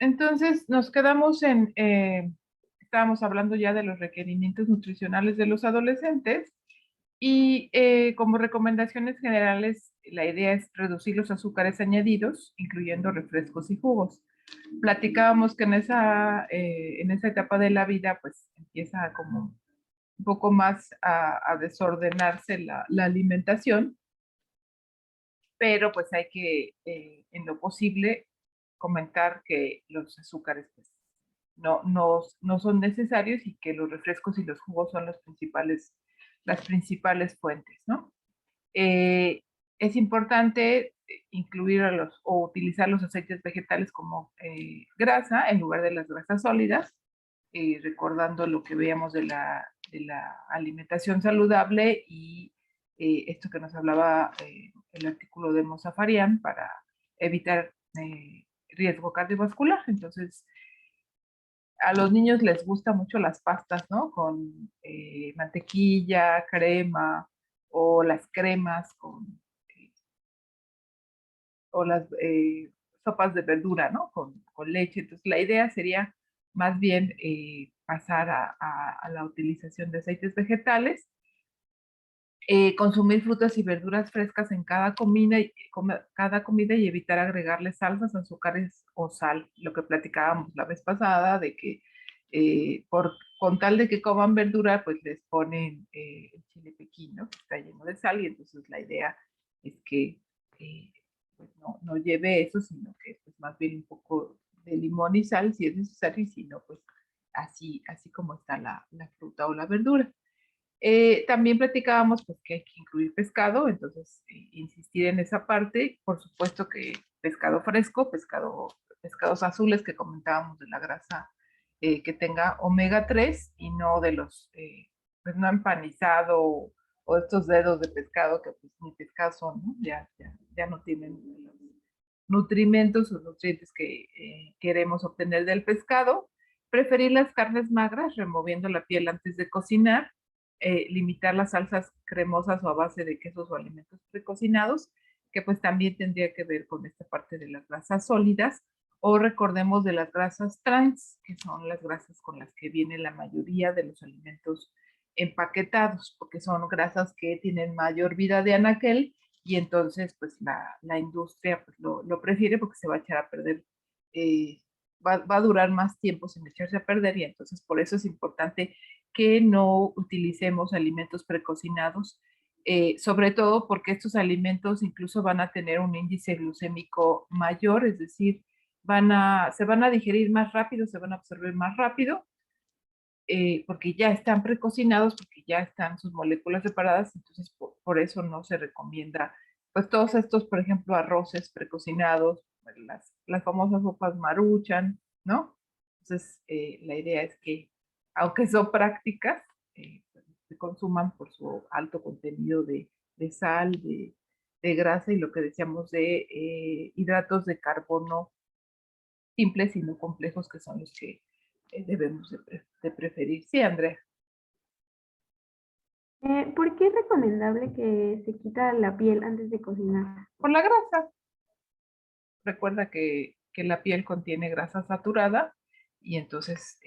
Entonces nos quedamos estábamos hablando ya de los requerimientos nutricionales de los adolescentes y como recomendaciones generales, la idea es reducir los azúcares añadidos, incluyendo refrescos y jugos. Platicábamos que en esa etapa de la vida, pues empieza como un poco más a desordenarse la alimentación, pero pues hay que, en lo posible, comentar que los azúcares pues, no son necesarios y que los refrescos y los jugos son las principales fuentes, ¿no? Eh, es importante incluir o utilizar los aceites vegetales como grasa en lugar de las grasas sólidas, recordando lo que veíamos de la alimentación saludable y esto que nos hablaba el artículo de Mozafarian para evitar riesgo cardiovascular. Entonces, a los niños les gusta mucho las pastas, ¿no? Con mantequilla, crema, o las cremas o las sopas de verdura, ¿no? Con leche. Entonces, la idea sería más bien pasar a la utilización de aceites vegetales, consumir frutas y verduras frescas en cada comida y evitar agregarle salsas, azúcares o sal. Lo que platicábamos la vez pasada de que con tal de que coman verdura, pues les ponen el chile piquín, ¿no? Que está lleno de sal y entonces la idea es que pues no lleve eso, sino que pues más bien un poco de limón y sal si es necesario y si no, pues así como está la fruta o la verdura. También platicábamos pues, que hay que incluir pescado, entonces insistir en esa parte. Por supuesto que pescado fresco, pescados azules que comentábamos de la grasa que tenga omega 3 y no de los, pues no empanizado o estos dedos de pescado que pues ni pescado son, ¿no? Ya no tienen los nutrimentos o nutrientes que queremos obtener del pescado. Preferir las carnes magras, removiendo la piel antes de cocinar, limitar las salsas cremosas o a base de quesos o alimentos precocinados, que pues también tendría que ver con esta parte de las grasas sólidas, o recordemos de las grasas trans, que son las grasas con las que viene la mayoría de los alimentos empaquetados, porque son grasas que tienen mayor vida de anaquel y entonces pues la industria pues, lo prefiere porque se va a echar a perder, va a durar más tiempo sin echarse a perder y entonces por eso es importante que no utilicemos alimentos precocinados, sobre todo porque estos alimentos incluso van a tener un índice glucémico mayor, es decir, se van a digerir más rápido, se van a absorber más rápido, porque ya están precocinados, porque ya están sus moléculas separadas, entonces por eso no se recomienda, pues todos estos, por ejemplo, arroces precocinados, las famosas sopas Maruchan, ¿no? Entonces, la idea es que, aunque son prácticas, pues, se consuman por su alto contenido de sal, de grasa y lo que decíamos de hidratos de carbono simples y no complejos, que son los que debemos de preferir. Sí, Andrea. ¿Por qué es recomendable que se quita la piel antes de cocinar? Por la grasa. Recuerda que la piel contiene grasa saturada y entonces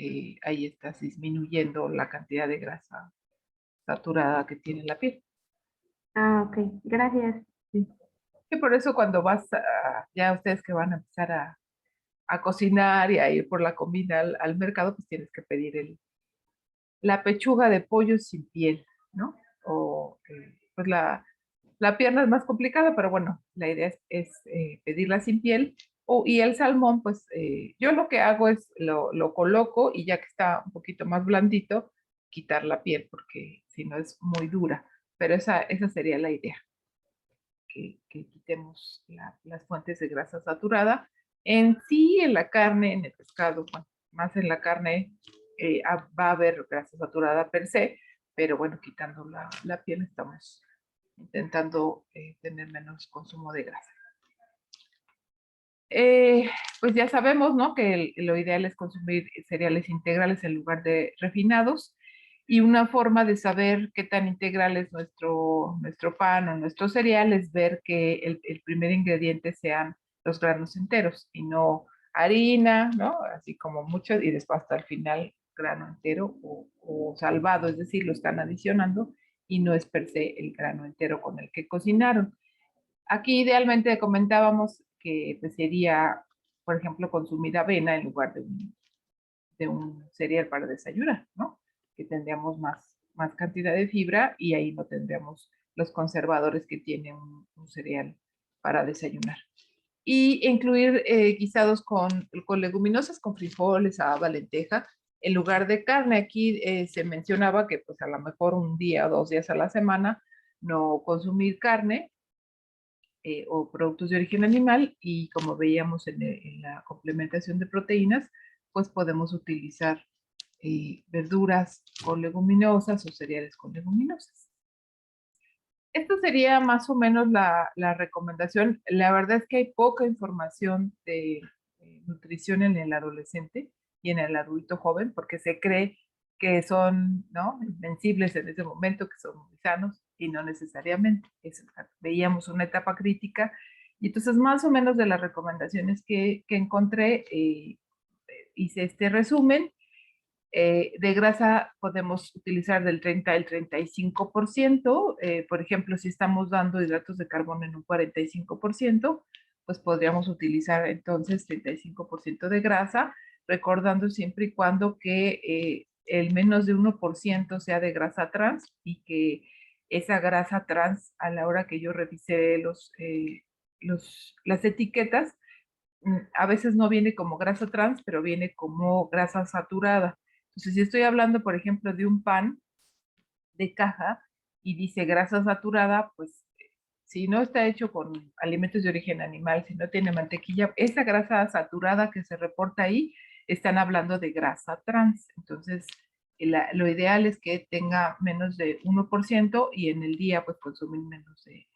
ahí estás disminuyendo la cantidad de grasa saturada que tiene la piel. Ah, ok, gracias. Sí. Y por eso cuando ya ustedes que van a empezar a cocinar y a ir por la comida al mercado, pues tienes que pedir la pechuga de pollo sin piel, ¿no? O pues la pierna es más complicada, pero bueno, la idea es pedirla sin piel. Y el salmón, pues yo lo que hago es lo coloco y ya que está un poquito más blandito, quitar la piel, porque si no es muy dura. Pero esa sería la idea, que quitemos las fuentes de grasa saturada. En sí, en la carne, en el pescado, bueno, más en la carne, va a haber grasa saturada per se, pero bueno, quitando la piel estamos intentando tener menos consumo de grasa. Pues ya sabemos, ¿no? Que lo ideal es consumir cereales integrales en lugar de refinados. Y una forma de saber qué tan integral es nuestro pan o nuestro cereal es ver que el primer ingrediente sean los granos enteros y no harina, ¿no? Así como mucho, y después hasta el final grano entero o salvado, es decir, lo están adicionando y no es per se el grano entero con el que cocinaron. Aquí idealmente comentábamos que pues, sería, por ejemplo, consumir avena en lugar de un cereal para desayunar, ¿no? Que tendríamos más cantidad de fibra y ahí no tendríamos los conservadores que tiene un cereal para desayunar. Y incluir guisados con leguminosas, con frijoles, haba, lenteja, en lugar de carne. Aquí se mencionaba que pues a lo mejor un día o 2 días a la semana no consumir carne o productos de origen animal y como veíamos en la complementación de proteínas, pues podemos utilizar verduras con leguminosas o cereales con leguminosas. Esto sería más o menos la recomendación. La verdad es que hay poca información de nutrición en el adolescente y en el adulto joven porque se cree que son, ¿no?, invencibles en ese momento, que son muy sanos y no necesariamente. Veíamos una etapa crítica y entonces más o menos de las recomendaciones que encontré, hice este resumen. De grasa podemos utilizar del 30 al 35%. Por ejemplo, si estamos dando hidratos de carbono en un 45%, pues podríamos utilizar entonces 35% de grasa, recordando siempre y cuando que el menos de 1% sea de grasa trans y que esa grasa trans, a la hora que yo revisé las etiquetas, a veces no viene como grasa trans, pero viene como grasa saturada. Entonces, si estoy hablando, por ejemplo, de un pan de caja y dice grasa saturada, pues si no está hecho con alimentos de origen animal, si no tiene mantequilla, esa grasa saturada que se reporta ahí, están hablando de grasa trans. Entonces, lo ideal es que tenga menos de 1% y en el día, pues consumir menos de,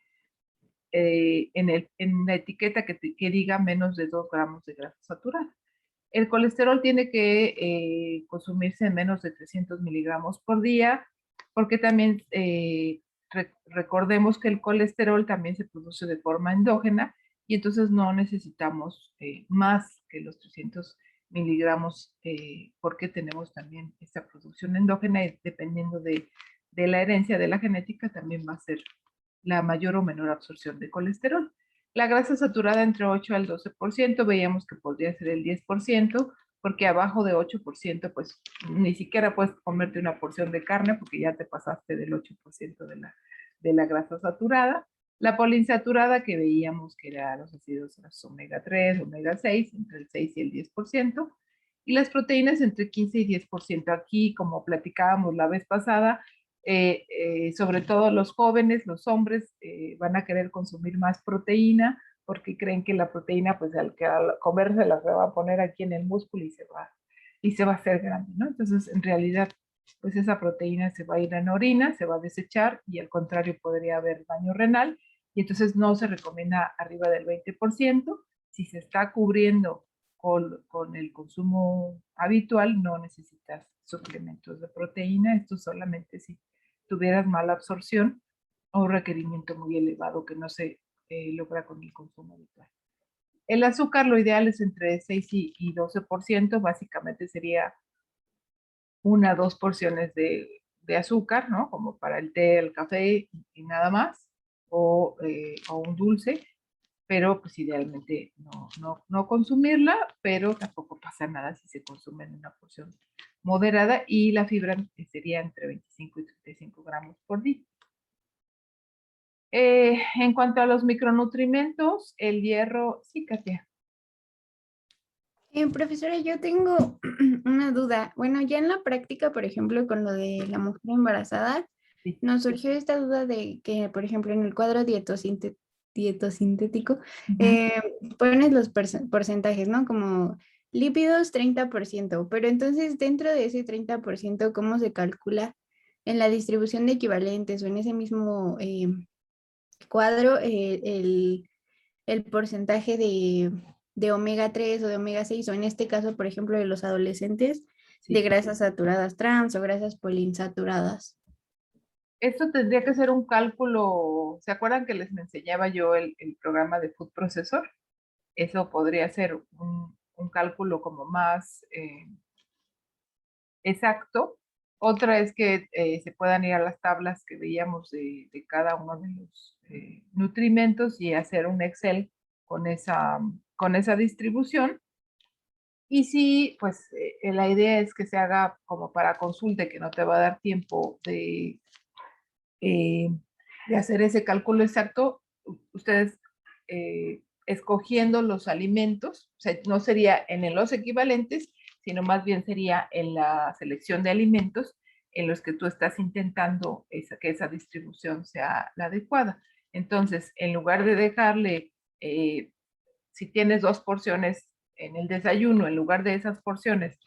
en la etiqueta que diga menos de 2 gramos de grasa saturada. El colesterol tiene que consumirse en menos de 300 miligramos por día, porque también recordemos que el colesterol también se produce de forma endógena y entonces no necesitamos más que los 300 miligramos porque tenemos también esta producción endógena y dependiendo de la herencia de la genética también va a ser la mayor o menor absorción de colesterol. La grasa saturada entre 8 al 12%, veíamos que podría ser el 10%, porque abajo de 8%, pues ni siquiera puedes comerte una porción de carne porque ya te pasaste del 8% de la grasa saturada. La poliinsaturada que veíamos que era los ácidos omega 3, omega 6, entre el 6 y el 10%, y las proteínas entre 15 y 10%. Aquí, como platicábamos la vez pasada, sobre todo los jóvenes, los hombres, van a querer consumir más proteína porque creen que la proteína, pues al comérselas se va a poner aquí en el músculo y se va a hacer grande, ¿no? Entonces, en realidad, pues esa proteína se va a ir en orina, se va a desechar y al contrario podría haber daño renal y entonces no se recomienda arriba del 20%. Si se está cubriendo con el consumo habitual, no necesitas suplementos de proteína, esto solamente si tuvieras mala absorción o un requerimiento muy elevado que no se logra con el consumo habitual. El azúcar, lo ideal es entre 6 y 12%, básicamente sería 1 o 2 porciones de azúcar, ¿no? Como para el té, el café y nada más, o un dulce, pero pues idealmente no consumirla, pero tampoco pasa nada si se consume en una porción moderada y la fibra sería entre 25 y 35 gramos por día. En cuanto a los micronutrientes, el hierro, sí, Katia. Profesora, yo tengo una duda. Bueno, ya en la práctica, por ejemplo, con lo de la mujer embarazada, Sí. nos surgió esta duda de que, por ejemplo, en el cuadro dietosintético, Ujú. pones los porcentajes, ¿no? Como lípidos 30%, pero entonces dentro de ese 30%, ¿cómo se calcula en la distribución de equivalentes o en ese mismo cuadro el porcentaje de omega 3 o de omega 6 o en este caso, por ejemplo, de los adolescentes, de Sí. grasas saturadas trans o grasas poliinsaturadas? Esto tendría que ser un cálculo, ¿se acuerdan que les enseñaba yo el programa de Food Processor? Eso podría ser un un cálculo como más exacto. Otra es que se puedan ir a las tablas que veíamos de cada uno de los nutrimentos y hacer un Excel con esa distribución. Y sí, pues la idea es que se haga como para consulta, que no te va a dar tiempo eh, de hacer ese cálculo exacto. Ustedes escogiendo los alimentos, o sea, no sería en los equivalentes, sino más bien sería en la selección de alimentos en los que tú estás intentando que esa distribución sea la adecuada. Entonces, en lugar de dejarle, si tienes 2 porciones en el desayuno, en lugar de esas porciones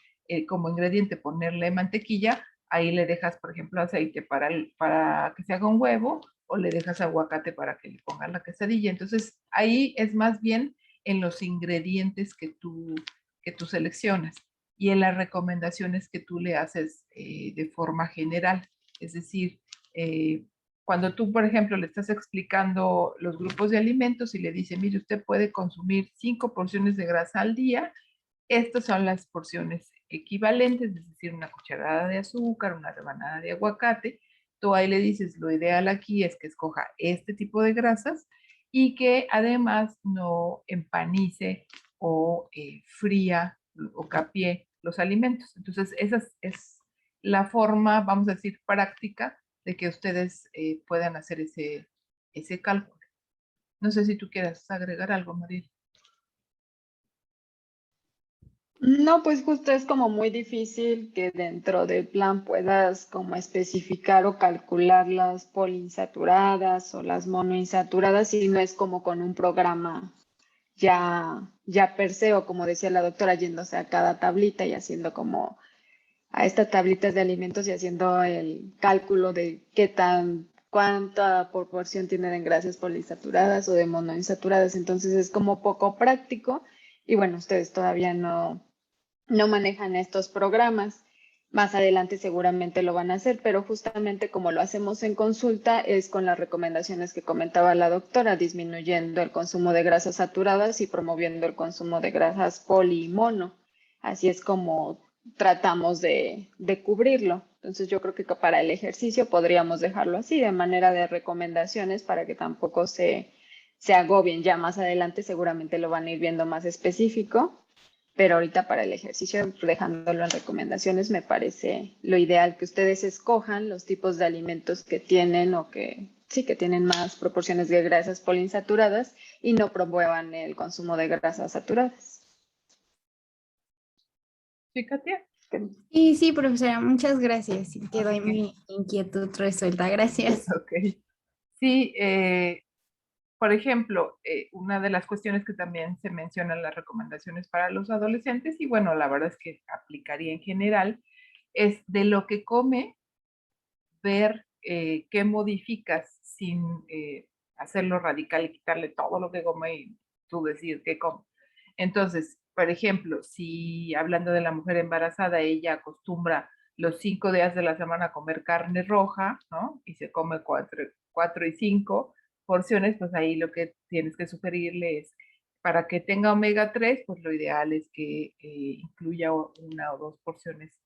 como ingrediente ponerle mantequilla, ahí le dejas, por ejemplo, aceite para que se haga un huevo, o le dejas aguacate para que le pongas la quesadilla. Entonces, ahí es más bien en los ingredientes que tú seleccionas y en las recomendaciones que tú le haces de forma general. Es decir, cuando tú, por ejemplo, le estás explicando los grupos de alimentos y le dice, mire, usted puede consumir 5 porciones de grasa al día, estas son las porciones equivalentes, es decir, una cucharada de azúcar, una rebanada de aguacate. Tú ahí le dices, lo ideal aquí es que escoja este tipo de grasas y que además no empanice o fría o capie los alimentos. Entonces, esa es la forma, vamos a decir, práctica de que ustedes puedan hacer ese cálculo. No sé si tú quieras agregar algo, María. No, pues justo es como muy difícil que dentro del plan puedas como especificar o calcular las poliinsaturadas o las monoinsaturadas si no es como con un programa ya per se, o como decía la doctora, yéndose a cada tablita y haciendo como a estas tablitas de alimentos y haciendo el cálculo de cuánta proporción tienen en grasas poliinsaturadas o de monoinsaturadas. Entonces es como poco práctico y bueno, ustedes todavía no manejan estos programas. Más adelante seguramente lo van a hacer, pero justamente como lo hacemos en consulta es con las recomendaciones que comentaba la doctora, disminuyendo el consumo de grasas saturadas y promoviendo el consumo de grasas poli y mono. Así es como tratamos de cubrirlo. Entonces yo creo que para el ejercicio podríamos dejarlo así, de manera de recomendaciones para que tampoco se agobien. Ya más adelante seguramente lo van a ir viendo más específico, pero ahorita para el ejercicio, dejándolo en recomendaciones, me parece lo ideal que ustedes escojan los tipos de alimentos que tienen o que sí que tienen más proporciones de grasas poliinsaturadas y no promuevan el consumo de grasas saturadas. ¿Sí, Katia? Sí, sí, profesora, muchas gracias. Quedó ahí mi inquietud resuelta. Gracias. Ok. Sí, por ejemplo, una de las cuestiones que también se menciona en las recomendaciones para los adolescentes, y bueno, la verdad es que aplicaría en general, es de lo que come, ver qué modificas sin hacerlo radical y quitarle todo lo que come y tú decir qué come. Entonces, por ejemplo, si hablando de la mujer embarazada, ella acostumbra los 5 días de la semana a comer carne roja, ¿no? Y se come 4 y 5 porciones, pues ahí lo que tienes que sugerirle es, para que tenga omega 3, pues lo ideal es que incluya 1 o 2 porciones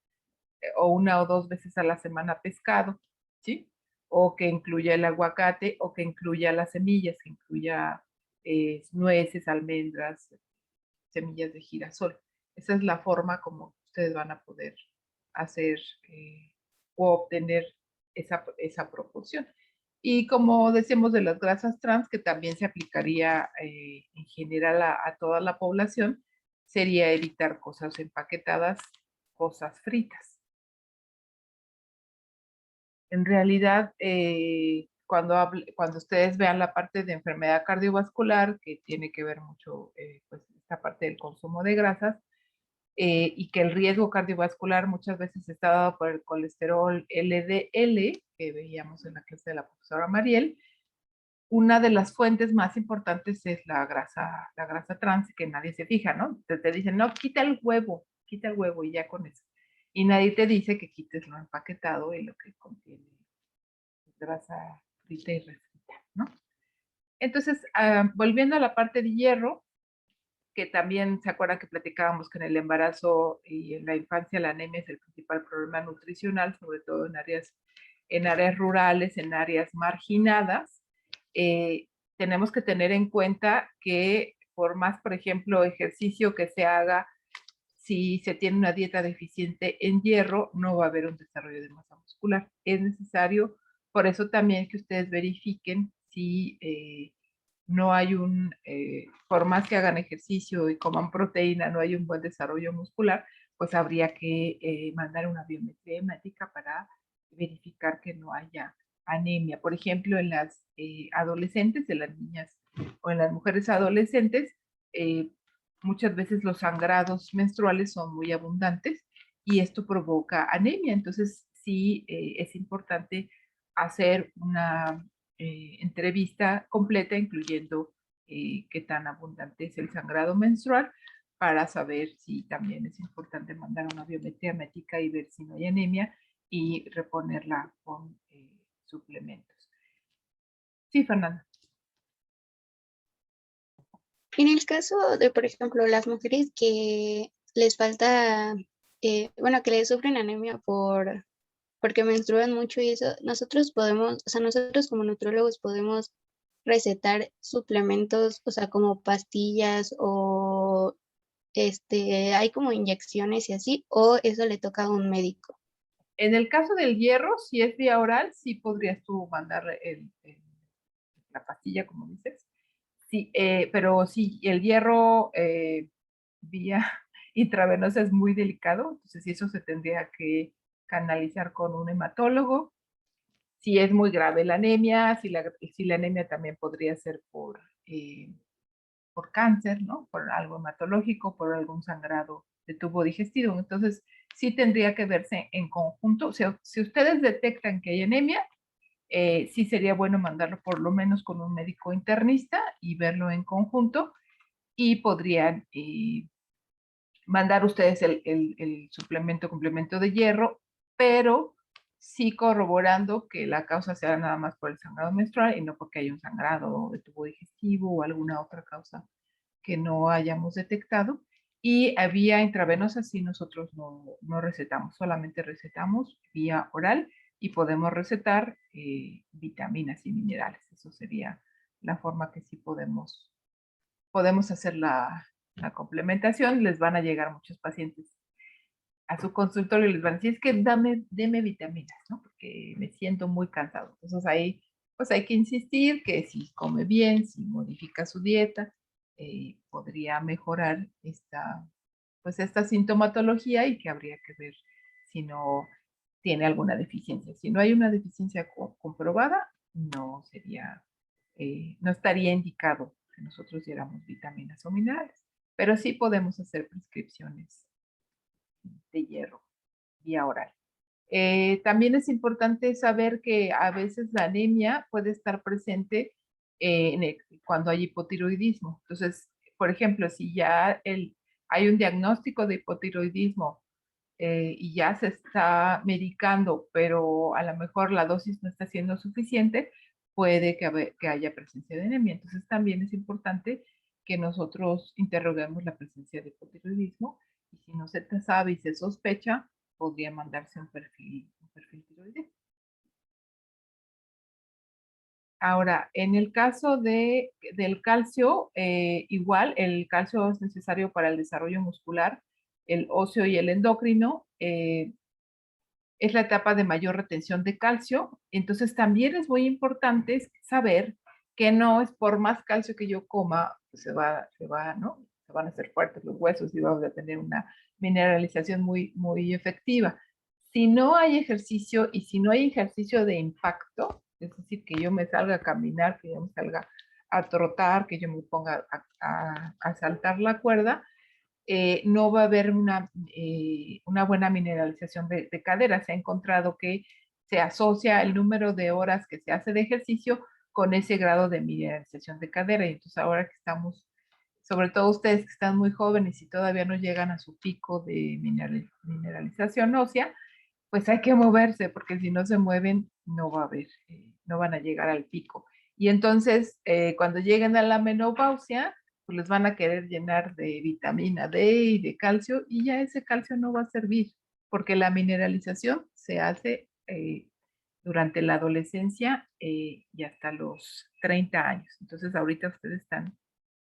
o 1 o 2 veces a la semana pescado, ¿sí? O que incluya el aguacate, o que incluya las semillas, que incluya nueces, almendras, semillas de girasol. Esa es la forma como ustedes van a poder hacer o obtener esa proporción. Y como decíamos de las grasas trans, que también se aplicaría en general a toda la población, sería evitar cosas empaquetadas, cosas fritas. En realidad, cuando ustedes vean la parte de enfermedad cardiovascular, que tiene que ver mucho, pues, esta parte del consumo de grasas, y que el riesgo cardiovascular muchas veces está dado por el colesterol LDL, que veíamos en la clase de la profesora Mariel. Una de las fuentes más importantes es la grasa trans, que nadie se fija, ¿no? Te dicen, no, quita el huevo y ya con eso. Y nadie te dice que quites lo empaquetado y lo que contiene grasa frita y refrita, ¿no? Entonces, volviendo a la parte de hierro, que también se acuerdan que platicábamos que en el embarazo y en la infancia la anemia es el principal problema nutricional, sobre todo en áreas rurales, en áreas marginadas. Tenemos que tener en cuenta que por más, por ejemplo, ejercicio que se haga, si se tiene una dieta deficiente en hierro, no va a haber un desarrollo de masa muscular. Es necesario, por eso también que ustedes verifiquen si no hay por más que hagan ejercicio y coman proteína, no hay un buen desarrollo muscular, pues habría que mandar una biometría hemática para verificar que no haya anemia. Por ejemplo, en las adolescentes, en las niñas o en las mujeres adolescentes, muchas veces los sangrados menstruales son muy abundantes y esto provoca anemia. Entonces, sí es importante hacer una entrevista completa, incluyendo qué tan abundante es el sangrado menstrual, para saber si también es importante mandar una biometría hemática y ver si no hay anemia y reponerla con suplementos. Sí, Fernanda. En el caso de, por ejemplo, las mujeres que les falta, bueno, que les sufren anemia porque menstruan mucho y eso, nosotros podemos, o sea, nosotros como nutrólogos podemos recetar suplementos, o sea, como pastillas o hay como inyecciones y así, o eso le toca a un médico. En el caso del hierro, si es vía oral, sí podrías tú mandar la pastilla, como dices. Sí, pero sí, el hierro vía intravenosa es muy delicado, entonces eso se tendría que canalizar con un hematólogo. Si es muy grave la anemia, si la anemia también podría ser por cáncer, ¿no? Por algo hematológico, por algún sangrado de tubo digestivo. Entonces, sí tendría que verse en conjunto. O sea, si ustedes detectan que hay anemia, sí sería bueno mandarlo por lo menos con un médico internista y verlo en conjunto, y podrían mandar ustedes el suplemento, complemento de hierro, pero sí corroborando que la causa sea nada más por el sangrado menstrual y no porque haya un sangrado de tubo digestivo o alguna otra causa que no hayamos detectado. Y vía intravenosa sí nosotros no recetamos, solamente recetamos vía oral y podemos recetar vitaminas y minerales. Eso sería la forma que sí podemos hacer la complementación. Les van a llegar muchos pacientes a su consultorio y les van a decir, es que deme vitaminas, ¿no? Porque me siento muy cansado. Entonces ahí, pues hay que insistir que si come bien, si modifica su dieta, podría mejorar esta sintomatología, y que habría que ver si no tiene alguna deficiencia. Si no hay una deficiencia comprobada, no estaría indicado que nosotros diéramos vitaminas o minerales, pero sí podemos hacer prescripciones de hierro vía oral. También es importante saber que a veces la anemia puede estar presente cuando hay hipotiroidismo. Entonces, por ejemplo, si ya hay un diagnóstico de hipotiroidismo y ya se está medicando, pero a lo mejor la dosis no está siendo suficiente, puede que haya presencia de anemia. Entonces, también es importante que nosotros interroguemos la presencia de hipotiroidismo, y si no se sabe y se sospecha, podría mandarse un perfil tiroideo. Ahora, en el caso del calcio, igual el calcio es necesario para el desarrollo muscular, el óseo y el endocrino. Es la etapa de mayor retención de calcio. Entonces también es muy importante saber que no es por más calcio que yo coma, pues ¿no? Se van a hacer fuertes los huesos y vamos a tener una mineralización muy, muy efectiva. Si no hay ejercicio, y si no hay ejercicio de impacto, es decir, que yo me salga a caminar, que yo me salga a trotar, que yo me ponga a saltar la cuerda, no va a haber una buena mineralización de cadera. Se ha encontrado que se asocia el número de horas que se hace de ejercicio con ese grado de mineralización de cadera. Y entonces ahora que estamos, sobre todo ustedes que están muy jóvenes y todavía no llegan a su pico de mineralización ósea, pues hay que moverse, porque si no se mueven no va a haber, no van a llegar al pico. Y entonces cuando lleguen a la menopausia, pues les van a querer llenar de vitamina D y de calcio, y ya ese calcio no va a servir, porque la mineralización se hace durante la adolescencia y hasta los 30 años. Entonces ahorita ustedes están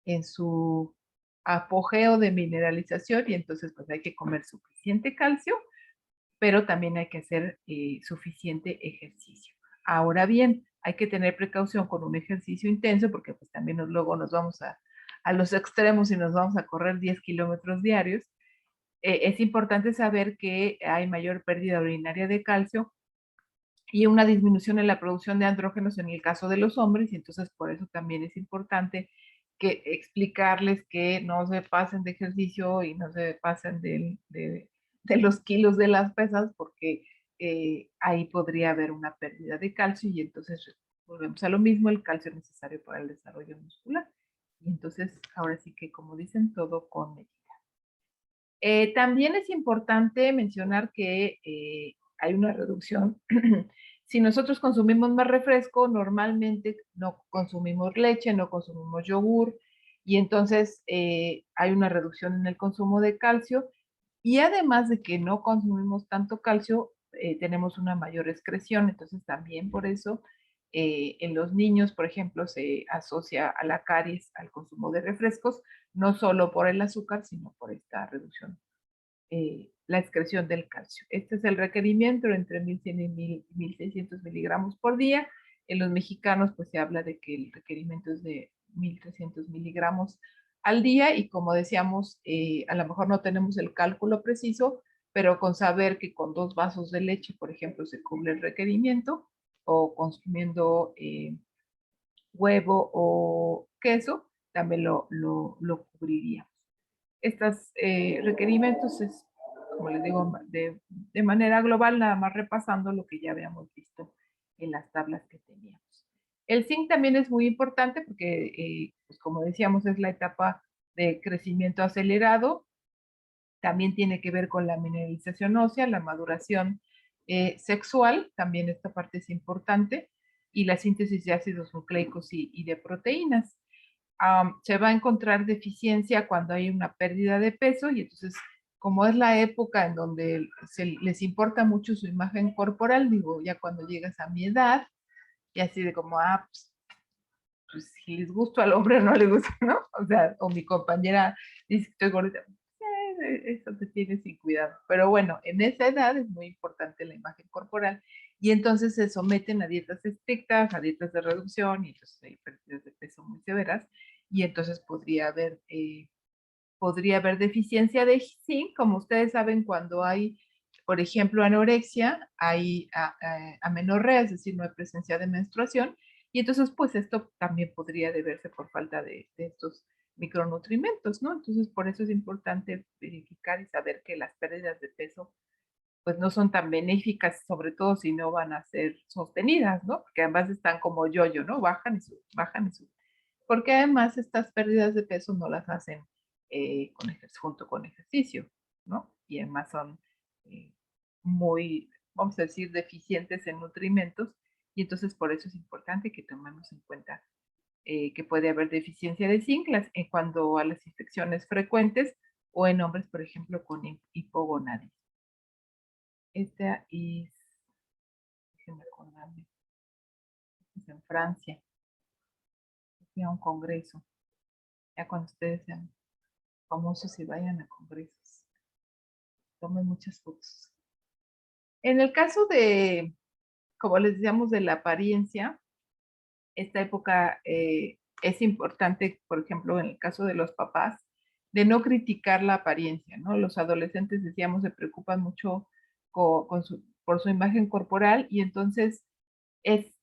en su apogeo de mineralización y entonces pues hay que comer suficiente calcio, pero también hay que hacer suficiente ejercicio. Ahora bien, hay que tener precaución con un ejercicio intenso porque pues también luego nos vamos a los extremos y nos vamos a correr 10 kilómetros diarios. Es importante saber que hay mayor pérdida urinaria de calcio y una disminución en la producción de andrógenos en el caso de los hombres, y entonces por eso también es importante que explicarles que no se pasen de ejercicio y no se pasen de los kilos de las pesas, porque ahí podría haber una pérdida de calcio y entonces volvemos a lo mismo, el calcio es necesario para el desarrollo muscular. Y entonces, ahora sí que como dicen, todo con medida. También es importante mencionar que hay una reducción. Si nosotros consumimos más refresco, normalmente no consumimos leche, no consumimos yogur, y entonces hay una reducción en el consumo de calcio, y además de que no consumimos tanto calcio, tenemos una mayor excreción, entonces también por eso en los niños, por ejemplo, se asocia a la caries al consumo de refrescos, no solo por el azúcar, sino por esta reducción, la excreción del calcio. Este es el requerimiento entre 1100 y 1600 miligramos por día. En los mexicanos, pues se habla de que el requerimiento es de 1300 miligramos al día, y como decíamos, a lo mejor no tenemos el cálculo preciso, pero con saber que con 2 vasos de leche, por ejemplo, se cubre el requerimiento, o consumiendo huevo o queso, también lo cubriría. Estos requerimientos es, como les digo, de manera global, nada más repasando lo que ya habíamos visto en las tablas que teníamos. El zinc también es muy importante porque, pues como decíamos, es la etapa de crecimiento acelerado. También tiene que ver con la mineralización ósea, la maduración sexual, también esta parte es importante, y la síntesis de ácidos nucleicos y de proteínas. Se va a encontrar deficiencia cuando hay una pérdida de peso, y entonces, como es la época en donde les importa mucho su imagen corporal, digo, ya cuando llegas a mi edad, y así de como, pues si les gusta al hombre o no le gusta, ¿no? O sea, o mi compañera dice que estoy gordita, eso te tiene sin cuidado. Pero bueno, en esa edad es muy importante la imagen corporal, y entonces se someten a dietas estrictas, a dietas de reducción, y entonces hay pérdidas de peso muy severas, y entonces podría haber deficiencia de zinc. Como ustedes saben, cuando hay, por ejemplo, anorexia, hay amenorrea, es decir, no hay presencia de menstruación, y entonces pues esto también podría deberse por falta de estos micronutrientes, ¿no? Entonces por eso es importante verificar y saber que las pérdidas de peso pues no son tan benéficas, sobre todo si no van a ser sostenidas, ¿no? Porque además están como yo-yo, ¿no? Bajan y suben, bajan y suben. Porque además estas pérdidas de peso no las hacen junto con ejercicio, ¿no? Y además son muy, vamos a decir, deficientes en nutrimentos, y entonces por eso es importante que tomemos en cuenta que puede haber deficiencia de zinc en cuanto a las infecciones frecuentes, o en hombres, por ejemplo, con hipogonadismo. Esta es, déjenme acordarme, es en Francia. Fui a un congreso, ya cuando ustedes sean famosos y vayan a congresos, tomen muchas fotos. En el caso de, como les decíamos, de la apariencia, esta época es importante, por ejemplo, en el caso de los papás, de no criticar la apariencia, ¿no? Los adolescentes, decíamos, se preocupan mucho por su imagen corporal, y entonces es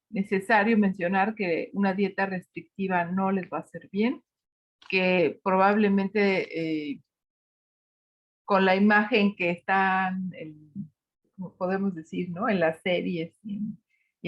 necesario mencionar que una dieta restrictiva no les va a hacer bien, que probablemente con la imagen que están, podemos decir, ¿no? En las series y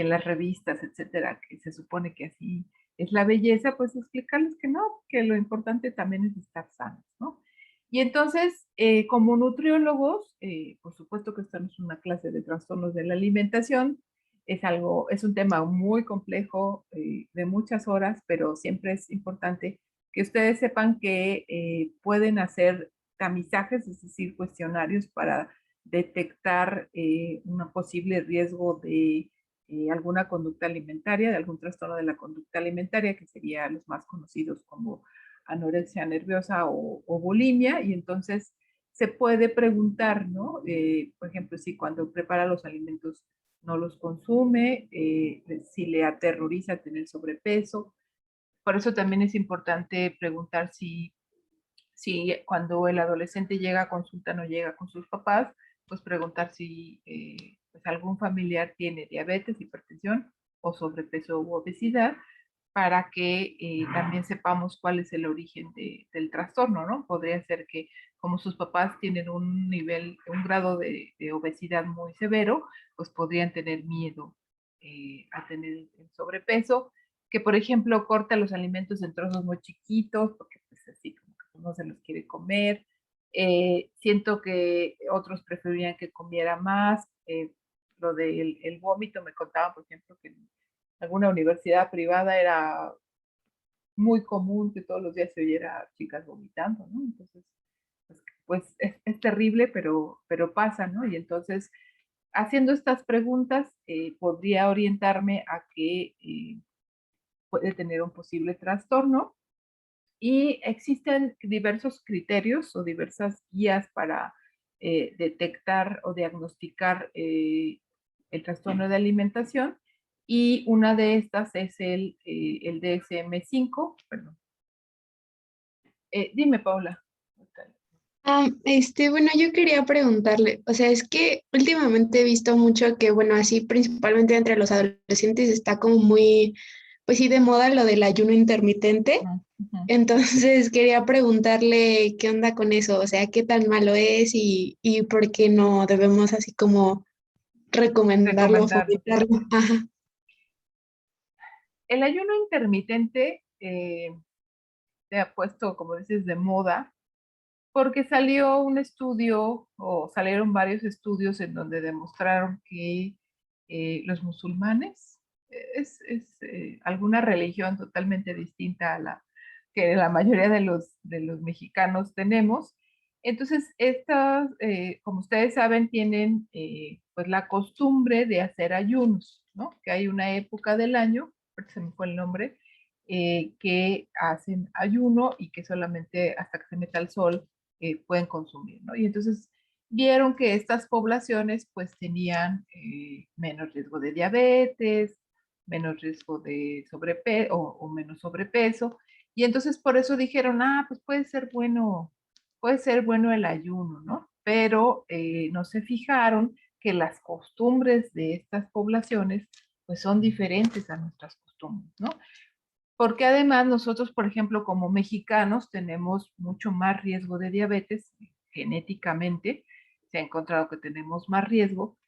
en las revistas, etcétera, que se supone que así es la belleza, pues explicarles que no, que lo importante también es estar sanos, ¿no? Y entonces, como nutriólogos, por supuesto que esta no es una clase de trastornos de la alimentación, es un tema muy complejo, de muchas horas, pero siempre es importante que ustedes sepan que pueden hacer tamizajes, es decir, cuestionarios para detectar un posible riesgo de alguna conducta alimentaria, de algún trastorno de la conducta alimentaria, que serían los más conocidos como anorexia nerviosa o bulimia, y entonces se puede preguntar, ¿no? Por ejemplo, si cuando prepara los alimentos no los consume, si le aterroriza tener sobrepeso. Por eso también es importante preguntar si cuando el adolescente llega a consulta no llega con sus papás, pues preguntar si pues algún familiar tiene diabetes, hipertensión o sobrepeso u obesidad, para que también sepamos cuál es el origen del trastorno, ¿no? Podría ser que como sus papás tienen un nivel, un grado de obesidad muy severo, pues podrían tener miedo a tener el sobrepeso, que por ejemplo corta los alimentos en trozos muy chiquitos, porque pues así como que no se los quiere comer. Siento que otros preferirían que comiera más. Lo del el vómito, me contaban, por ejemplo, que en alguna universidad privada era muy común que todos los días se oyera chicas vomitando, ¿no? Entonces, pues es terrible, pero pasa, ¿no? Y entonces, haciendo estas preguntas, podría orientarme a que puede tener un posible trastorno. Y existen diversos criterios o diversas guías para detectar o diagnosticar el trastorno de alimentación, y una de estas es el DSM-5. Perdón. Dime, Paula. Bueno, yo quería preguntarle, o sea, es que últimamente he visto mucho que, bueno, así principalmente entre los adolescentes está como muy, pues sí, de moda lo del ayuno intermitente. Entonces quería preguntarle qué onda con eso, o sea, qué tan malo es y por qué no debemos así como recomendarlo o Recomendarlo. fomentarlo. Ajá. El ayuno intermitente se ha puesto, como dices, de moda, porque salió un estudio o salieron varios estudios en donde demostraron que los musulmanes es alguna religión totalmente distinta a la que la mayoría de los mexicanos tenemos. Entonces, estas, como ustedes saben, tienen pues la costumbre de hacer ayunos, ¿no? Que hay una época del año, se me fue el nombre, que hacen ayuno y que solamente hasta que se meta el sol pueden consumir, ¿no? Y entonces vieron que estas poblaciones pues tenían menos riesgo de diabetes, menos riesgo de sobrepeso o menos sobrepeso, y entonces por eso dijeron, pues puede ser bueno el ayuno, ¿no? Pero no se fijaron que las costumbres de estas poblaciones pues son diferentes a nuestras costumbres, ¿no? Porque además nosotros, por ejemplo, como mexicanos, tenemos mucho más riesgo de diabetes genéticamente. Se ha encontrado que tenemos más riesgo.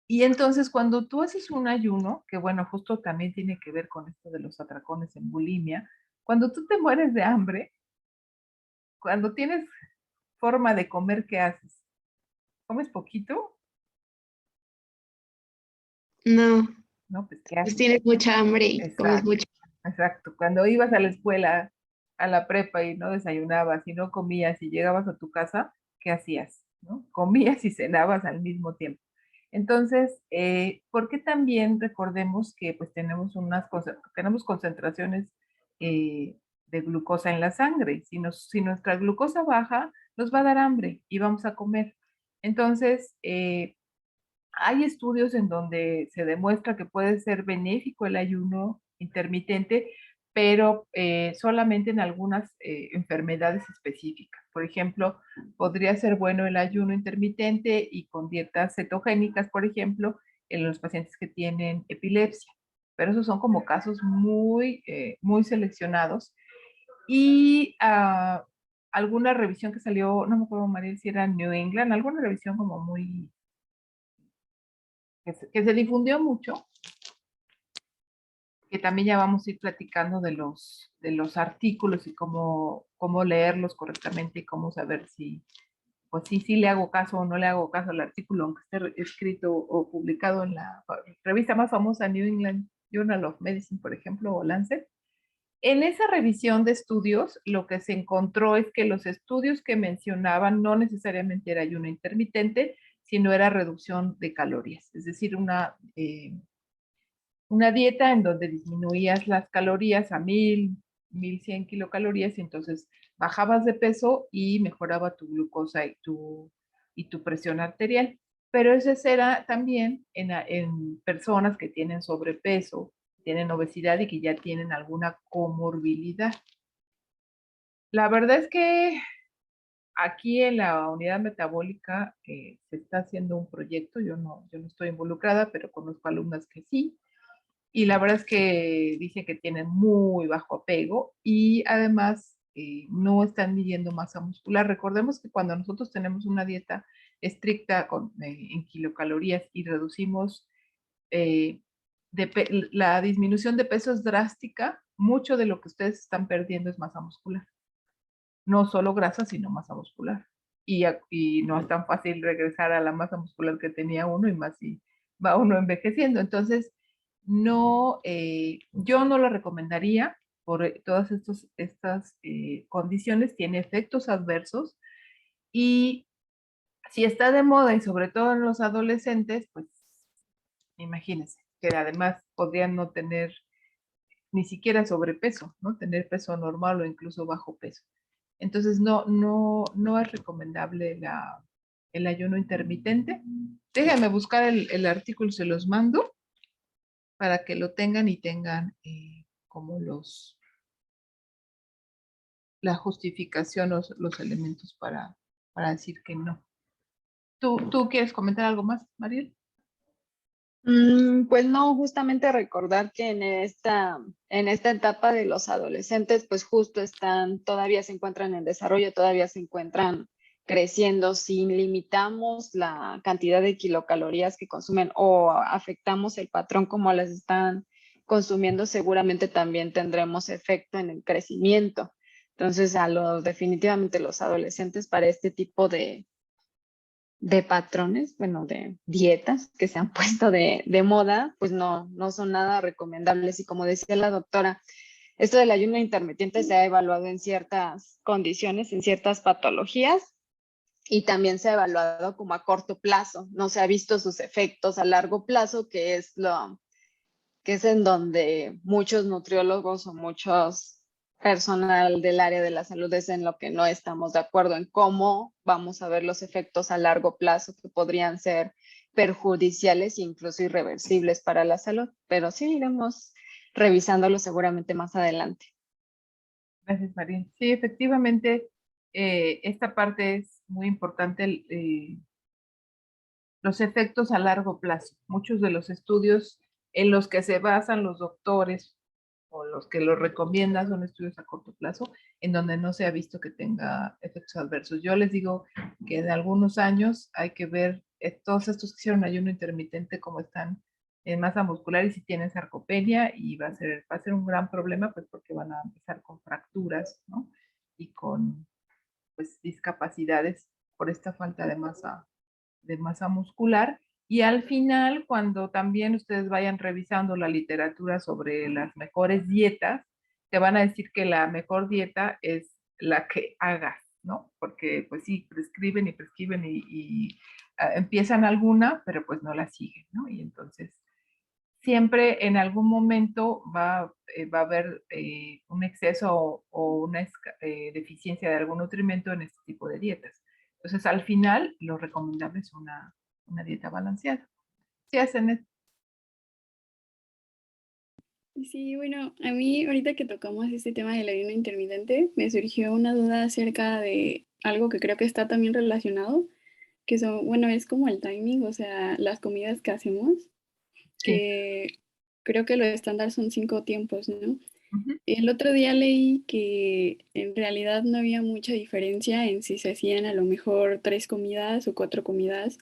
Y entonces cuando tú haces un ayuno, que bueno, justo también tiene que ver con esto de los atracones en bulimia, cuando tú te mueres de hambre, cuando tienes forma de comer, ¿qué haces? ¿Comes poquito? No, No, pues ¿qué pues haces? tienes mucha hambre y comes Exacto, mucho. exacto. Cuando ibas a la escuela, a la prepa y no desayunabas y no comías y llegabas a tu casa, ¿qué hacías? ¿No? Comías y cenabas al mismo tiempo. Entonces, porque también recordemos que pues tenemos concentraciones de glucosa en la sangre. Si nuestra glucosa baja, nos va a dar hambre y vamos a comer. Entonces, hay estudios en donde se demuestra que puede ser benéfico el ayuno intermitente, pero solamente en algunas enfermedades específicas. Por ejemplo, podría ser bueno el ayuno intermitente y con dietas cetogénicas, por ejemplo, en los pacientes que tienen epilepsia. Pero esos son como casos muy seleccionados. Y alguna revisión que salió, no me acuerdo, María, si era New England, alguna revisión como muy que se difundió mucho, que también ya vamos a ir platicando de los artículos y cómo leerlos correctamente y cómo saber si, pues sí le hago caso o no le hago caso al artículo, aunque esté escrito o publicado en la revista más famosa, New England Journal of Medicine, por ejemplo, o Lancet. En esa revisión de estudios, lo que se encontró es que los estudios que mencionaban no necesariamente era ayuno intermitente, sino era reducción de calorías, es decir, una dieta en donde disminuías las calorías a 1100 kilocalorías y entonces bajabas de peso y mejoraba tu glucosa y tu presión arterial. Pero eso era también en personas que tienen sobrepeso, tienen obesidad y que ya tienen alguna comorbilidad. La verdad es que aquí en la unidad metabólica se está haciendo un proyecto, yo no estoy involucrada, pero conozco alumnas que sí, y la verdad es que dicen que tienen muy bajo apego y además no están midiendo masa muscular. Recordemos que cuando nosotros tenemos una dieta estricta en kilocalorías y reducimos la disminución de peso es drástica, mucho de lo que ustedes están perdiendo es masa muscular. No solo grasa, sino masa muscular. Y no es tan fácil regresar a la masa muscular que tenía uno y más si va uno envejeciendo. Entonces, no, yo no lo recomendaría por todas estas condiciones, tiene efectos adversos y si está de moda y sobre todo en los adolescentes, pues imagínense que además podrían no tener ni siquiera sobrepeso, ¿no? Tener peso normal o incluso bajo peso. Entonces no es recomendable el ayuno intermitente. Déjenme buscar el artículo, se los mando para que lo tengan y tengan como la justificación, los elementos para decir que no. ¿Tú quieres comentar algo más, Mariel? Pues no, justamente recordar que en esta etapa de los adolescentes, pues justo todavía se encuentran en desarrollo, todavía se encuentran creciendo. Si limitamos la cantidad de kilocalorías que consumen o afectamos el patrón como las están consumiendo, seguramente también tendremos efecto en el crecimiento. Entonces, definitivamente los adolescentes para este tipo de patrones, bueno, de dietas que se han puesto de moda, pues no son nada recomendables. Y como decía la doctora, esto del ayuno intermitente se ha evaluado en ciertas condiciones, en ciertas patologías, y también se ha evaluado como a corto plazo. No se ha visto sus efectos a largo plazo, que es en donde muchos nutriólogos o muchos personal del área de la salud es en lo que no estamos de acuerdo, en cómo vamos a ver los efectos a largo plazo que podrían ser perjudiciales e incluso irreversibles para la salud. Pero sí iremos revisándolo seguramente más adelante. Gracias, María. Sí, efectivamente, esta parte es muy importante, los efectos a largo plazo. Muchos de los estudios en los que se basan los doctores o los que lo recomiendan son estudios a corto plazo, en donde no se ha visto que tenga efectos adversos. Yo les digo que en algunos años hay que ver todos estos que hicieron ayuno intermitente cómo están en masa muscular y si tienen sarcopenia y va a ser un gran problema pues porque van a empezar con fracturas, ¿no? Y con pues discapacidades por esta falta de masa muscular. Y al final, cuando también ustedes vayan revisando la literatura sobre las mejores dietas, te van a decir que la mejor dieta es la que hagas, ¿no? Porque pues sí, prescriben y prescriben y empiezan alguna, pero pues no la siguen, ¿no? Y entonces siempre en algún momento va a haber un exceso o una deficiencia de algún nutrimento en este tipo de dietas. Entonces, al final, lo recomendable es una dieta balanceada. ¿Sí hacen esto? Sí, bueno, a mí ahorita que tocamos este tema del ayuno intermitente, me surgió una duda acerca de algo que creo que está también relacionado, que son, bueno, es como el timing, o sea, las comidas que hacemos, que creo que lo estándar son 5 tiempos, ¿no? Ujú. El otro día leí que en realidad no había mucha diferencia en si se hacían a lo mejor 3 comidas o 4 comidas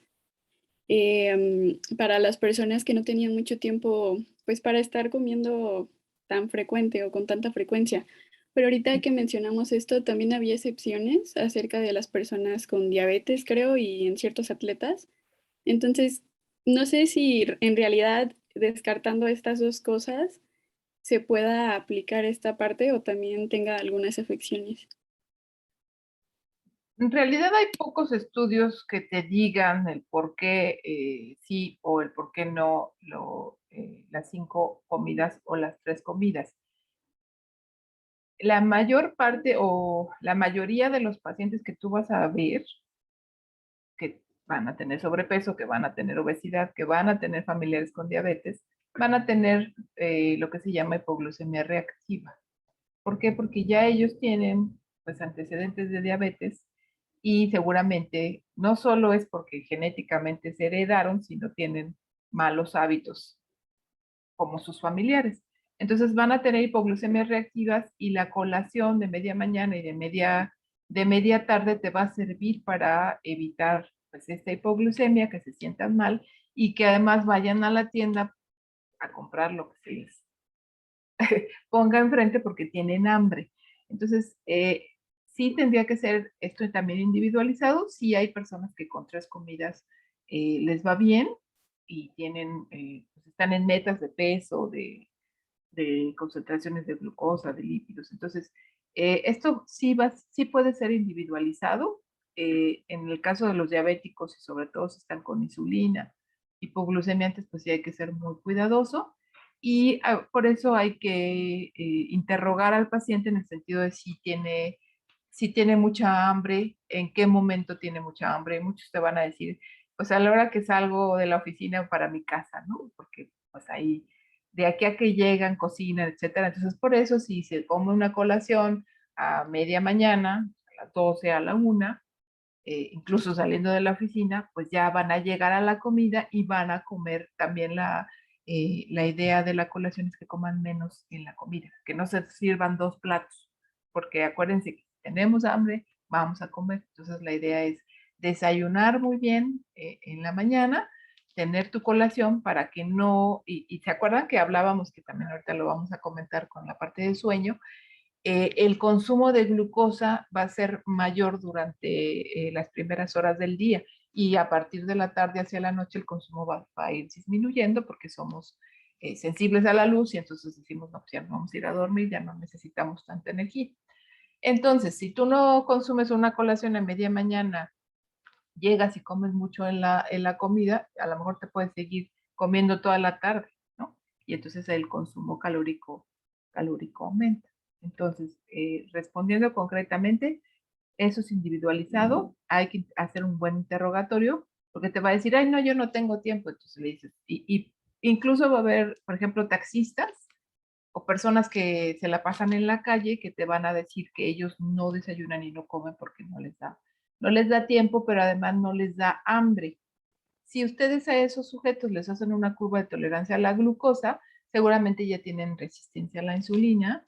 para las personas que no tenían mucho tiempo, pues para estar comiendo tan frecuente o con tanta frecuencia. Pero ahorita que mencionamos esto, también había excepciones acerca de las personas con diabetes, creo, y en ciertos atletas. Entonces, no sé si en realidad descartando estas dos cosas, se pueda aplicar esta parte o también tenga algunas afecciones. En realidad hay pocos estudios que te digan el por qué sí o el por qué no las 5 comidas o las 3 comidas. La mayor parte o la mayoría de los pacientes que tú vas a ver, que van a tener sobrepeso, que van a tener obesidad, que van a tener familiares con diabetes, van a tener lo que se llama hipoglucemia reactiva. ¿Por qué? Porque ya ellos tienen pues antecedentes de diabetes y seguramente no solo es porque genéticamente se heredaron, sino tienen malos hábitos como sus familiares. Entonces van a tener hipoglucemias reactivas y la colación de media mañana y de media tarde te va a servir para evitar pues, esta hipoglucemia, que se sientan mal y que además vayan a la tienda a comprar lo que se les ponga enfrente porque tienen hambre. Entonces, sí tendría que ser esto también individualizado. Sí hay personas que con 3 comidas les va bien y tienen, pues están en metas de peso, de concentraciones de glucosa, de lípidos. Entonces, esto sí puede ser individualizado. En el caso de los diabéticos y sobre todo si están con insulina, hipoglucemiantes, pues sí hay que ser muy cuidadoso. Y por eso hay que interrogar al paciente en el sentido de si tiene mucha hambre, en qué momento tiene mucha hambre. Muchos te van a decir, pues a la hora que salgo de la oficina para mi casa, ¿no? Porque pues ahí, de aquí a que llegan, cocinan, etcétera. Entonces, por eso, si se come una colación a media mañana, a las 12, a la 1, incluso saliendo de la oficina, pues ya van a llegar a la comida y van a comer también la idea de la colación es que coman menos en la comida, que no se sirvan 2 platos, porque acuérdense que si tenemos hambre, vamos a comer. Entonces la idea es desayunar muy bien en la mañana, tener tu colación para que no, y se acuerdan que hablábamos, que también ahorita lo vamos a comentar con la parte del sueño, el consumo de glucosa va a ser mayor durante las primeras horas del día y a partir de la tarde hacia la noche el consumo va a ir disminuyendo porque somos sensibles a la luz y entonces decimos, no, pues ya no vamos a ir a dormir, ya no necesitamos tanta energía. Entonces, si tú no consumes una colación a media mañana, llegas y comes mucho en la comida, a lo mejor te puedes seguir comiendo toda la tarde, ¿no? Y entonces el consumo calórico aumenta. Entonces, respondiendo concretamente, eso es individualizado, hay que hacer un buen interrogatorio, porque te va a decir, ay, no, yo no tengo tiempo, entonces le dices, y incluso va a haber, por ejemplo, taxistas o personas que se la pasan en la calle que te van a decir que ellos no desayunan y no comen porque no les da tiempo, pero además no les da hambre. Si ustedes a esos sujetos les hacen una curva de tolerancia a la glucosa, seguramente ya tienen resistencia a la insulina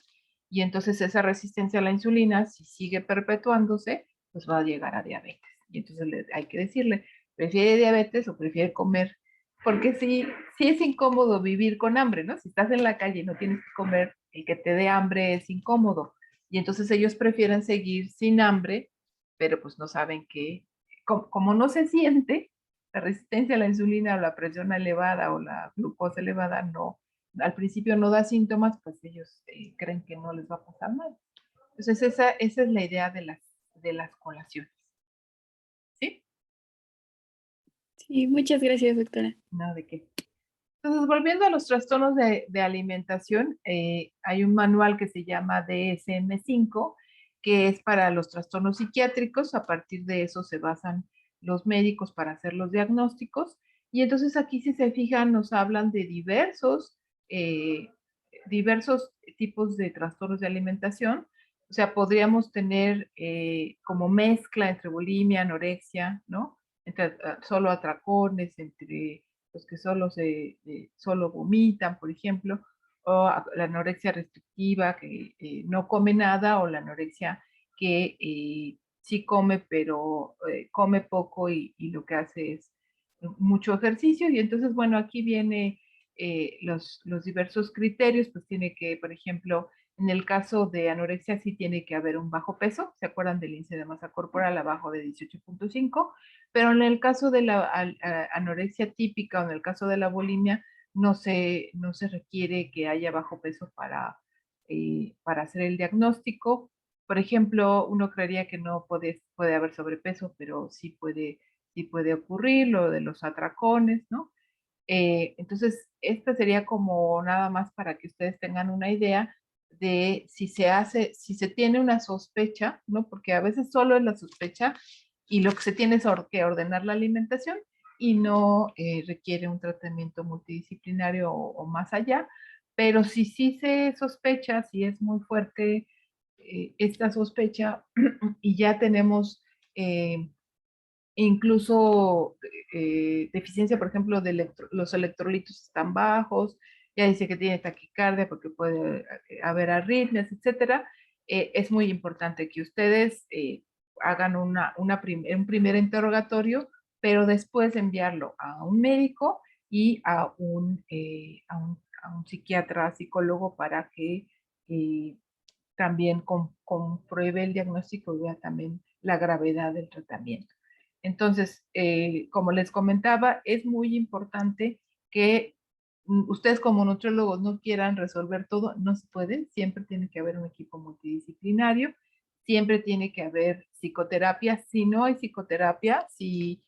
y entonces esa resistencia a la insulina, si sigue perpetuándose, pues va a llegar a diabetes. Y entonces hay que decirle, ¿prefiere diabetes o prefiere comer? Porque sí es incómodo vivir con hambre, ¿no? Si estás en la calle y no tienes que comer, el que te dé hambre es incómodo. Y entonces ellos prefieren seguir sin hambre, pero pues no saben que, como no se siente, la resistencia a la insulina o la presión elevada o la glucosa elevada no, al principio no da síntomas, pues ellos creen que no les va a pasar nada. Entonces esa es la idea de las colaciones. ¿Sí? Sí, muchas gracias, doctora. Nada de qué. Entonces, volviendo a los trastornos de alimentación, hay un manual que se llama DSM-5, que es para los trastornos psiquiátricos. A partir de eso se basan los médicos para hacer los diagnósticos. Y entonces aquí, si se fijan, nos hablan de diversos tipos de trastornos de alimentación. O sea, podríamos tener como mezcla entre bulimia, anorexia, ¿no? Entre solo atracones, entre los que solo vomitan, por ejemplo, o la anorexia restrictiva, que no come nada, o la anorexia que sí come, pero come poco y lo que hace es mucho ejercicio. Y entonces, bueno, aquí viene los diversos criterios, pues tiene que, por ejemplo, en el caso de anorexia sí tiene que haber un bajo peso, ¿se acuerdan del índice de masa corporal abajo de 18.5? Pero en el caso de la anorexia típica o en el caso de la bulimia, no se requiere que haya bajo peso para hacer el diagnóstico. Por ejemplo, uno creería que no puede haber sobrepeso, pero sí puede ocurrir lo de los atracones, ¿no? Entonces, esta sería como nada más para que ustedes tengan una idea de si se tiene una sospecha, ¿no? Porque a veces solo es la sospecha y lo que se tiene es que ordenar la alimentación y no requiere un tratamiento multidisciplinario o más allá, pero si sí se sospecha, si es muy fuerte esta sospecha y ya tenemos incluso deficiencia, por ejemplo, de los electrolitos están bajos, ya dice que tiene taquicardia porque puede haber arritmias, etcétera. Es muy importante que ustedes hagan un primer interrogatorio, pero después enviarlo a un médico y a un psiquiatra, psicólogo para que también compruebe el diagnóstico y vea también la gravedad del tratamiento. Entonces, como les comentaba, es muy importante que ustedes como nutriólogos no quieran resolver todo, no se puede, siempre tiene que haber un equipo multidisciplinario, siempre tiene que haber psicoterapia. Si no hay psicoterapia, si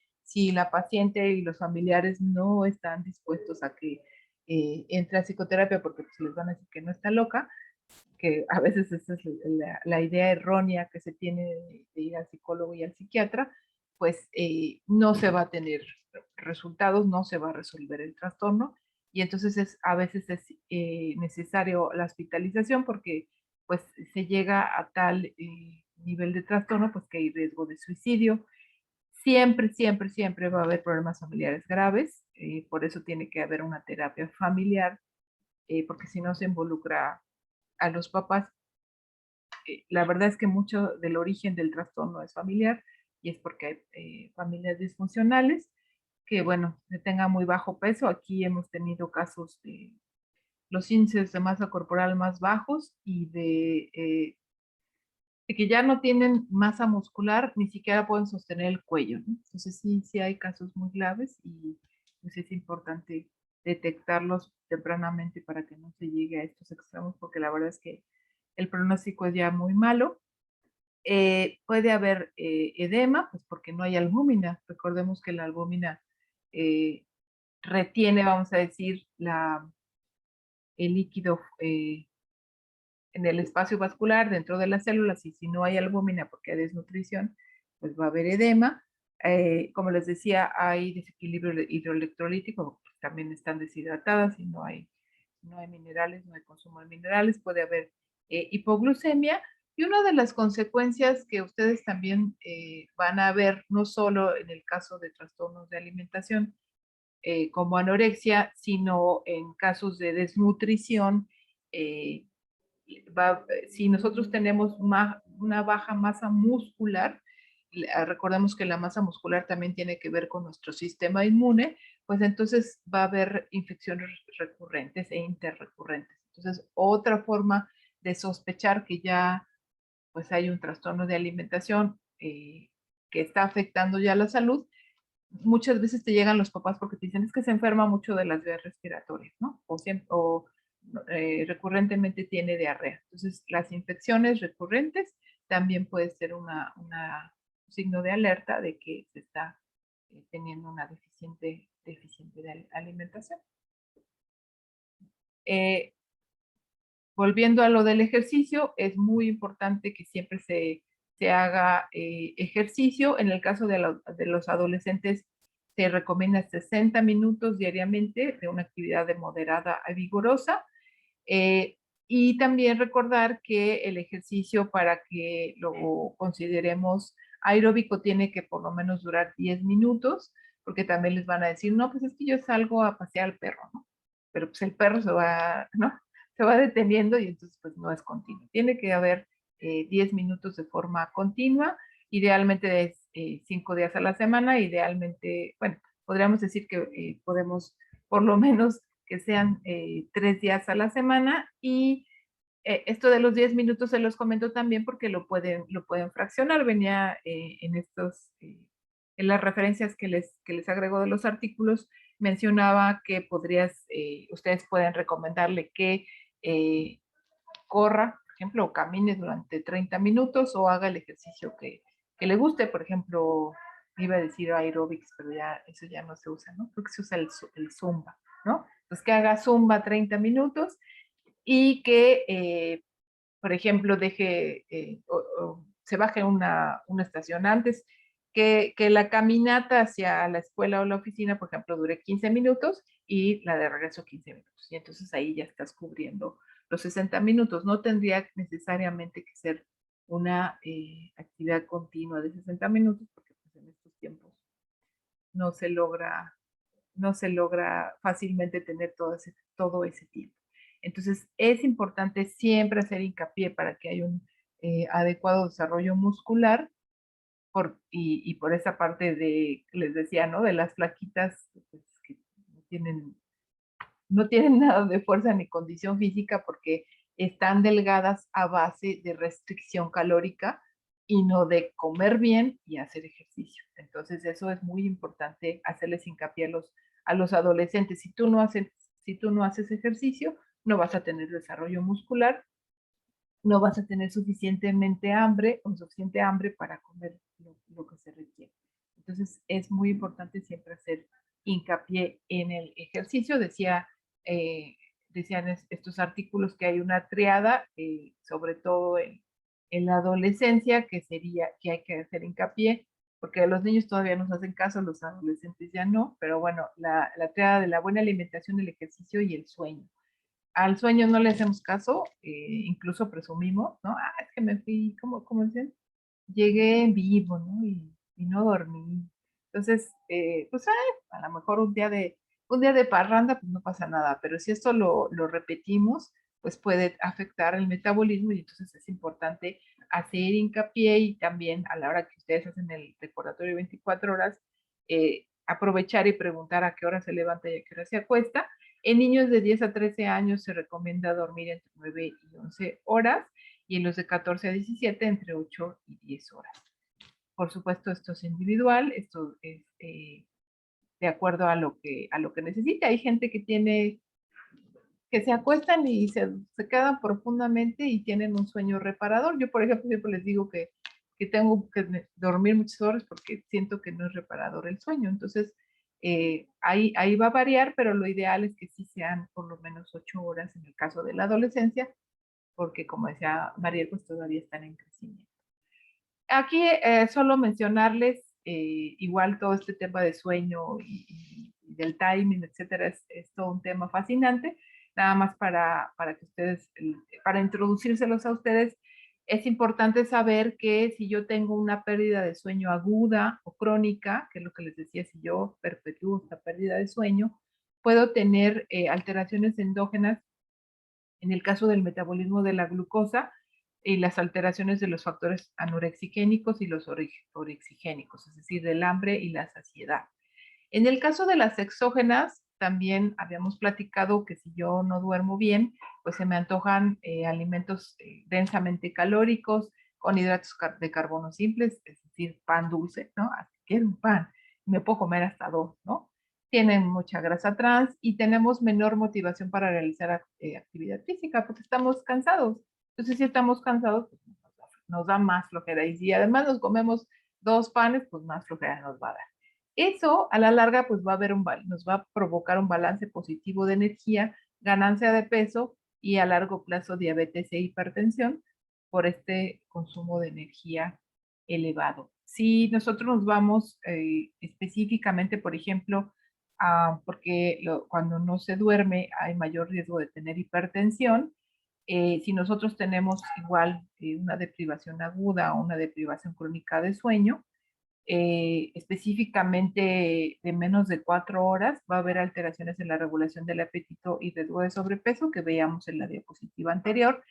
la paciente y los familiares no están dispuestos a que entre a psicoterapia porque pues, les van a decir que no está loca, que a veces esa es la idea errónea que se tiene de ir al psicólogo y al psiquiatra, pues no se va a tener resultados, no se va a resolver el trastorno y entonces a veces es necesario la hospitalización porque pues se llega a tal nivel de trastorno pues que hay riesgo de suicidio. Siempre, siempre, siempre va a haber problemas familiares graves, por eso tiene que haber una terapia familiar, porque si no se involucra a los papás. La verdad es que mucho del origen del trastorno es familiar y es porque hay familias disfuncionales que, bueno, tengan muy bajo peso. Aquí hemos tenido casos de los índices de masa corporal más bajos y de que ya no tienen masa muscular, ni siquiera pueden sostener el cuello, ¿no? Entonces sí hay casos muy graves y pues es importante detectarlos tempranamente para que no se llegue a estos extremos, porque la verdad es que el pronóstico es ya muy malo. Puede haber edema, pues porque no hay albúmina. Recordemos que la albúmina retiene, vamos a decir, el líquido en el espacio vascular dentro de las células, y si no hay albúmina porque hay desnutrición, pues va a haber edema. Como les decía, hay desequilibrio hidroelectrolítico, pues también están deshidratadas y no hay minerales, no hay consumo de minerales, puede haber hipoglucemia. Y una de las consecuencias que ustedes también van a ver, no solo en el caso de trastornos de alimentación como anorexia, sino en casos de desnutrición, eh, si nosotros tenemos una baja masa muscular, recordemos que la masa muscular también tiene que ver con nuestro sistema inmune, pues entonces va a haber infecciones recurrentes e interrecurrentes. Entonces, otra forma de sospechar que ya pues hay un trastorno de alimentación que está afectando ya la salud. Muchas veces te llegan los papás porque te dicen es que se enferma mucho de las vías respiratorias, ¿no? O recurrentemente tiene diarrea. Entonces, las infecciones recurrentes también puede ser un signo de alerta de que se está teniendo una deficiente de alimentación. Volviendo a lo del ejercicio, es muy importante que siempre se haga ejercicio. En el caso de los adolescentes, se recomienda 60 minutos diariamente de una actividad de moderada a vigorosa. Y también recordar que el ejercicio, para que lo consideremos aeróbico, tiene que por lo menos durar 10 minutos, porque también les van a decir, no, pues es que yo salgo a pasear al perro, ¿no? Pero pues el perro ¿no? Se va deteniendo y entonces pues no es continuo. Tiene que haber 10 minutos de forma continua, idealmente es 5 días a la semana, idealmente, bueno, podríamos decir que podemos por lo menos que sean 3 días a la semana, y esto de los 10 minutos se los comento también porque lo pueden fraccionar. Venía en las referencias que les agrego de los artículos, mencionaba que ustedes pueden recomendarle que corra, por ejemplo, o camine durante 30 minutos o haga el ejercicio que le guste. Por ejemplo, iba a decir aerobics, pero ya eso ya no se usa, ¿no? Creo que se usa el zumba, ¿no? Entonces que haga zumba 30 minutos y que, por ejemplo, se baje una estación antes, que la caminata hacia la escuela o la oficina, por ejemplo, dure 15 minutos y la de regreso 15 minutos. Y entonces ahí ya estás cubriendo los 60 minutos. No tendría necesariamente que ser una actividad continua de 60 minutos, porque pues, en estos tiempos no se logra, no se logra fácilmente tener todo ese tiempo. Entonces, es importante siempre hacer hincapié para que haya un adecuado desarrollo muscular y por esa parte les decía, ¿no? De las flaquitas pues, que no tienen nada de fuerza ni condición física porque están delgadas a base de restricción calórica y no de comer bien y hacer ejercicio. Entonces eso es muy importante hacerles hincapié a los adolescentes. Si tú no haces ejercicio, no vas a tener desarrollo muscular, no vas a tener suficientemente hambre o suficiente hambre para comer lo que se requiere. Entonces es muy importante siempre hacer hincapié en el ejercicio. Decían estos artículos que hay una triada, sobre todo en la adolescencia, que hay que hacer hincapié, porque los niños todavía nos hacen caso, los adolescentes ya no, pero bueno, la triada de la buena alimentación, el ejercicio y el sueño. Al sueño no le hacemos caso, incluso presumimos, ¿no? Es que me fui, ¿cómo dicen? Llegué en vivo, ¿no? Y no dormí. Entonces, pues a lo mejor un día de parranda, pues no pasa nada, pero si esto lo repetimos, pues puede afectar el metabolismo y entonces es importante hacer hincapié y también a la hora que ustedes hacen el recordatorio 24 horas, aprovechar y preguntar a qué hora se levanta y a qué hora se acuesta. En niños de 10 a 13 años se recomienda dormir entre 9 y 11 horas y en los de 14 a 17 entre 8 y 10 horas. Por supuesto, esto es individual, esto es de acuerdo a lo que necesita. Hay gente que se acuestan y se quedan profundamente y tienen un sueño reparador. Yo, por ejemplo, siempre les digo que tengo que dormir muchas horas porque siento que no es reparador el sueño. Entonces, ahí va a variar, pero lo ideal es que sí sean por lo menos 8 horas en el caso de la adolescencia, porque como decía Mariel, pues todavía están en crecimiento. Aquí solo mencionarles igual todo este tema de sueño y del timing, etcétera, es todo un tema fascinante. Nada más para que ustedes, para introducírselos a ustedes, es importante saber que si yo tengo una pérdida de sueño aguda o crónica, que es lo que les decía, si yo perpetúo esta pérdida de sueño, puedo tener alteraciones endógenas en el caso del metabolismo de la glucosa y las alteraciones de los factores anorexigénicos y los orexigénicos, es decir, del hambre y la saciedad. En el caso de las exógenas, también habíamos platicado que si yo no duermo bien, pues se me antojan alimentos densamente calóricos, con hidratos de carbono simples, es decir, pan dulce, ¿no? Así que es un pan, me puedo comer hasta 2, ¿no? Tienen mucha grasa trans y tenemos menor motivación para realizar actividad física porque estamos cansados. Entonces, si estamos cansados, pues nos da más flojera. Y si además nos comemos 2 panes, pues más flojera nos va a dar. Eso a la larga pues nos va a provocar un balance positivo de energía, ganancia de peso y a largo plazo diabetes e hipertensión por este consumo de energía elevado. Si nosotros nos vamos específicamente, por ejemplo, porque cuando no se duerme hay mayor riesgo de tener hipertensión, si nosotros tenemos igual una deprivación aguda o una deprivación crónica de sueño, específicamente de menos de 4 horas, va a haber alteraciones en la regulación del apetito y riesgo de sobrepeso que veíamos en la diapositiva anterior,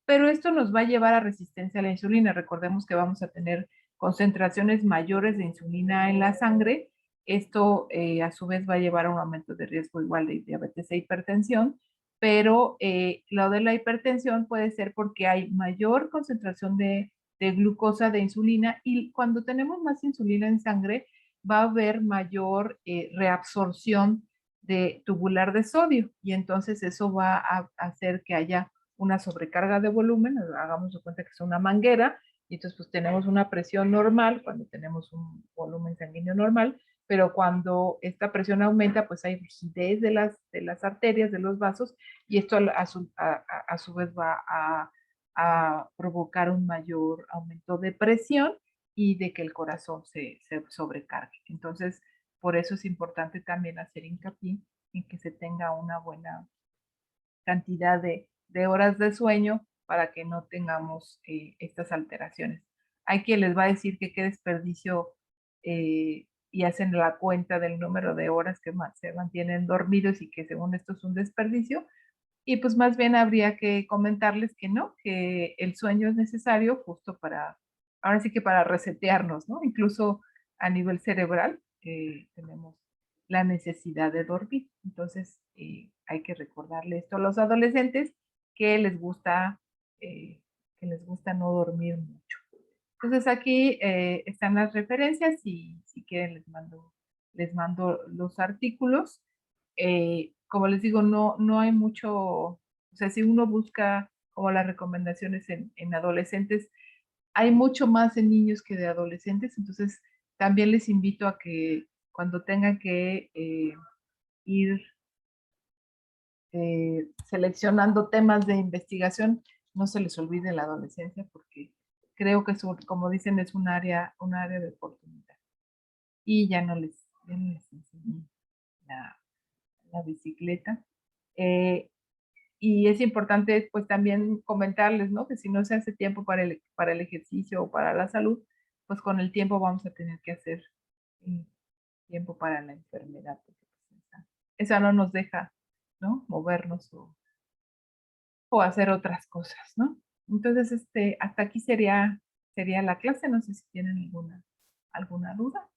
pero esto nos va a llevar a resistencia a la insulina. Recordemos que vamos a tener concentraciones mayores de insulina en la sangre. Esto a su vez va a llevar a un aumento de riesgo igual de diabetes e hipertensión, pero lo de la hipertensión puede ser porque hay mayor concentración de glucosa, de insulina, y cuando tenemos más insulina en sangre va a haber mayor reabsorción tubular de sodio, y entonces eso va a hacer que haya una sobrecarga de volumen. Hagamos de cuenta que es una manguera, y entonces pues tenemos una presión normal cuando tenemos un volumen sanguíneo normal, pero cuando esta presión aumenta, pues hay rigidez de las arterias, de los vasos, y esto a su vez va a provocar un mayor aumento de presión y de que el corazón se sobrecargue. Entonces, por eso es importante también hacer hincapié en que se tenga una buena cantidad de horas de sueño para que no tengamos estas alteraciones. Hay quien les va a decir que qué desperdicio y hacen la cuenta del número de horas que se mantienen dormidos y que según esto es un desperdicio. Y pues más bien habría que comentarles que no, que el sueño es necesario justo ahora sí que para resetearnos, ¿no? Incluso a nivel cerebral tenemos la necesidad de dormir. Entonces hay que recordarle esto a los adolescentes que eh, les gusta no dormir mucho. Entonces aquí están las referencias y si quieren les mando los artículos. Como les digo, no hay mucho, o sea, si uno busca como las recomendaciones en adolescentes, hay mucho más en niños que de adolescentes, entonces también les invito a que cuando tengan que ir seleccionando temas de investigación, no se les olvide la adolescencia, porque creo que como dicen, es un área de oportunidad. Y ya no les enseñé la bicicleta. Y es importante pues también comentarles, ¿no? Que si no se hace tiempo para el ejercicio o para la salud, pues con el tiempo vamos a tener que hacer tiempo para la enfermedad. Porque, pues, esa no nos deja, ¿no? Movernos o hacer otras cosas, ¿no? Entonces, hasta aquí sería la clase. No sé si tienen alguna duda.